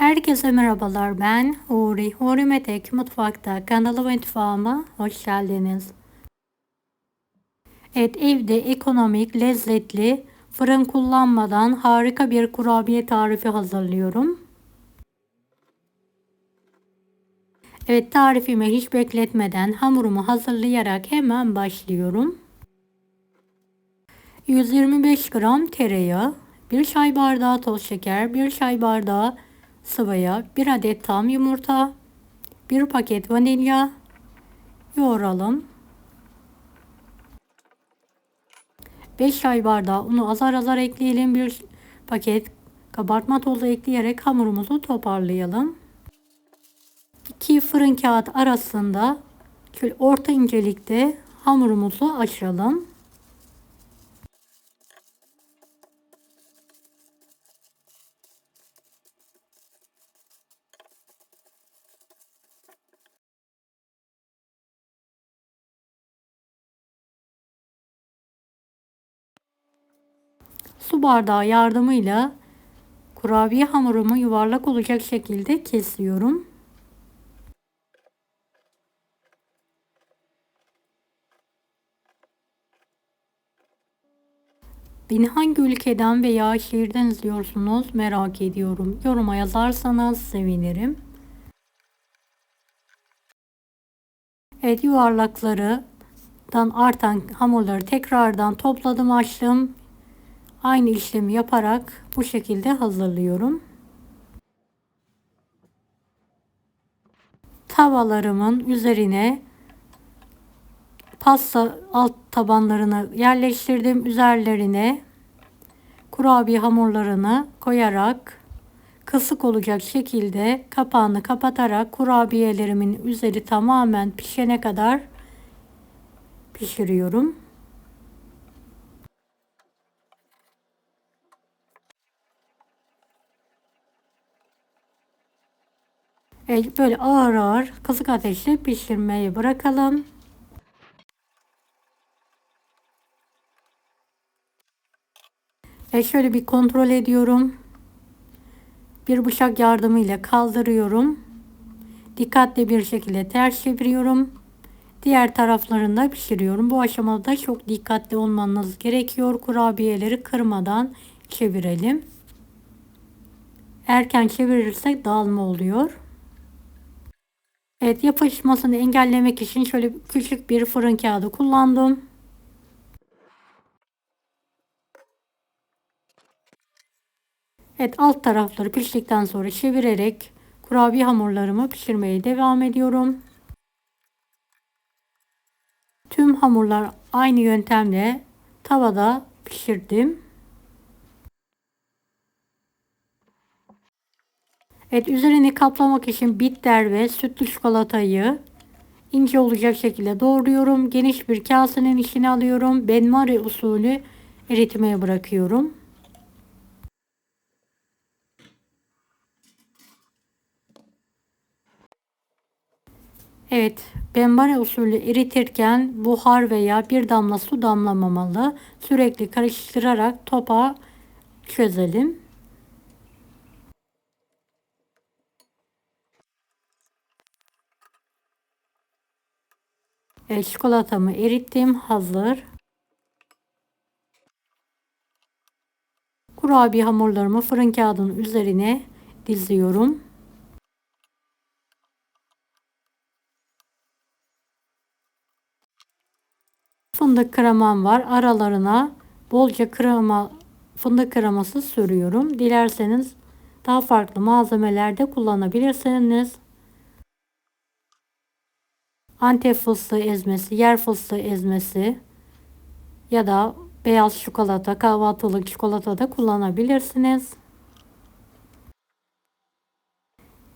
Herkese merhabalar, ben Huri. Huri Metek Mutfakta kanalı ve mutfağıma hoş geldiniz. Evet, evde ekonomik, lezzetli, fırın kullanmadan harika bir kurabiye tarifi hazırlıyorum. Evet, tarifimi hiç bekletmeden hamurumu hazırlayarak hemen başlıyorum. 125 gram tereyağı, 1 çay bardağı toz şeker, 1 çay bardağı sıvı yağ, 1 adet tam yumurta, 1 paket vanilya yoğuralım. 5 çay bardağı unu azar azar ekleyelim. 1 paket kabartma tozu ekleyerek hamurumuzu toparlayalım. 2 fırın kağıt arasında şöyle orta incelikte hamurumuzu açalım. Su bardağı yardımıyla kurabiye hamurumu yuvarlak olacak şekilde kesiyorum. Beni hangi ülkeden veya şehirden izliyorsunuz merak ediyorum. Yoruma yazarsanız sevinirim. Evet, yuvarlaklardan artan hamurları tekrardan topladım, açtım. Aynı işlemi yaparak bu şekilde hazırlıyorum. Tavalarımın üzerine pasta alt tabanlarını yerleştirdim. Üzerlerine kurabiye hamurlarını koyarak kısık olacak şekilde kapağını kapatarak kurabiyelerimin üzeri tamamen pişene kadar pişiriyorum. Böyle ağır ağır kısık ateşte pişirmeyi bırakalım. Şöyle bir kontrol ediyorum. Bir bıçak yardımıyla kaldırıyorum. Dikkatli bir şekilde ters çeviriyorum. Diğer taraflarını da pişiriyorum. Bu aşamada çok dikkatli olmanız gerekiyor. Kurabiyeleri kırmadan çevirelim. Erken çevirirsek dağılma oluyor. Evet, yapışmasını engellemek için şöyle küçük bir fırın kağıdı kullandım. Evet, alt tarafları piştikten sonra çevirerek kurabiye hamurlarımı pişirmeye devam ediyorum. Tüm hamurlar aynı yöntemle tavada pişirdim. Evet, üzerini kaplamak için bitter ve sütlü çikolatayı ince olacak şekilde doğruyorum. Geniş bir kasenin içine alıyorum. Benmari usulü eritmeye bırakıyorum. Evet, benmari usulü eritirken buhar veya bir damla su damlamamalı. Sürekli karıştırarak topa çözelim. Evet, çikolatamı erittim. Hazır. Kurabiye hamurlarımı fırın kağıdının üzerine diziyorum. Fındık kremam var. Aralarına bolca fındık kreması sürüyorum. Dilerseniz daha farklı malzemeler de kullanabilirsiniz. Antep fıstığı ezmesi, yer fıstığı ezmesi ya da beyaz çikolata, kahvaltılık çikolata da kullanabilirsiniz.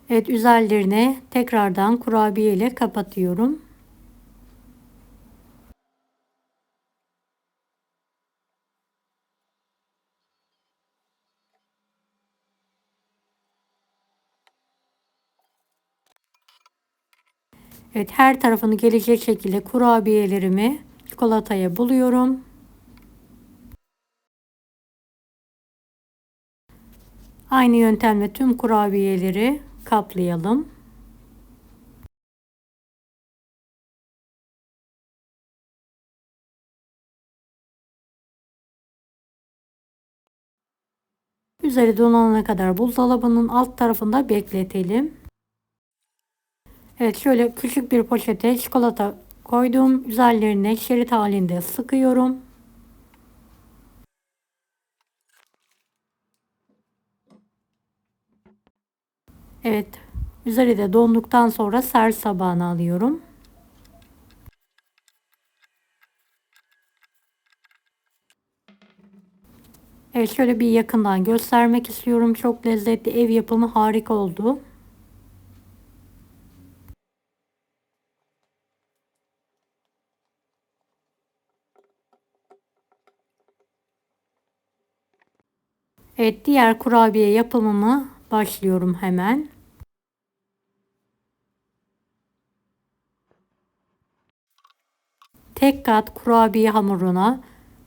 Evet, üzerlerine tekrardan kurabiye ile kapatıyorum. Evet, her tarafını gelecek şekilde kurabiyelerimi çikolataya buluyorum. Aynı Aynı yöntemle tüm kurabiyeleri kaplayalım. Üzeri donana kadar buzdolabının alt tarafında bekletelim. Evet, şöyle küçük bir poşete çikolata koydum. Üzerlerine şerit halinde sıkıyorum. Evet, üzeri de donduktan sonra servis tabağına alıyorum. Evet, şöyle bir yakından göstermek istiyorum. Çok lezzetli, ev yapımı, harika oldu. Evet, diğer kurabiye yapımımı başlıyorum hemen. Tek kat kurabiye hamuruna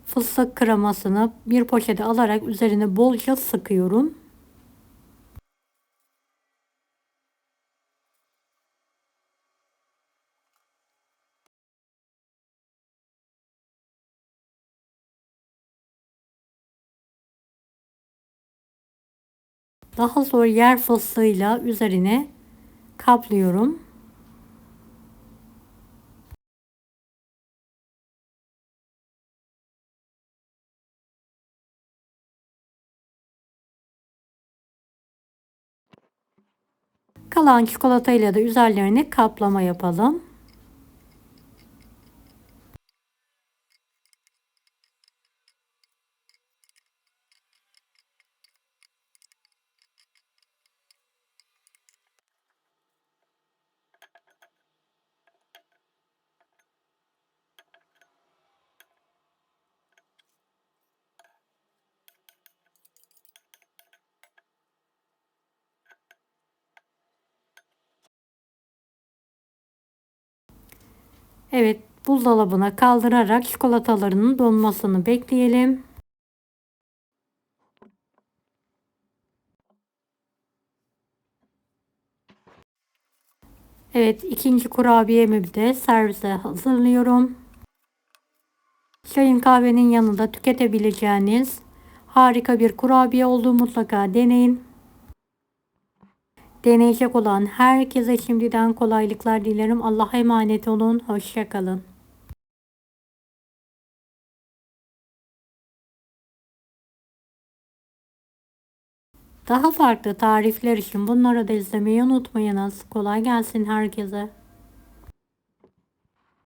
fıstık kremasını bir poşete alarak üzerine bolca sıkıyorum. Daha sonra yer fıstığıyla üzerine kaplıyorum. Kalan çikolatayla da üzerlerine kaplama yapalım. Evet, buzdolabına kaldırarak çikolatalarının donmasını bekleyelim. Evet, ikinci kurabiyemi de servise hazırlıyorum. Çayın kahvenin yanında tüketebileceğiniz harika bir kurabiye olduğu, mutlaka deneyin. Deneyecek olan herkese şimdiden kolaylıklar dilerim. Allah'a emanet olun. Hoşça kalın. Daha farklı tarifler için bunları da izlemeyi unutmayınız. Kolay gelsin herkese.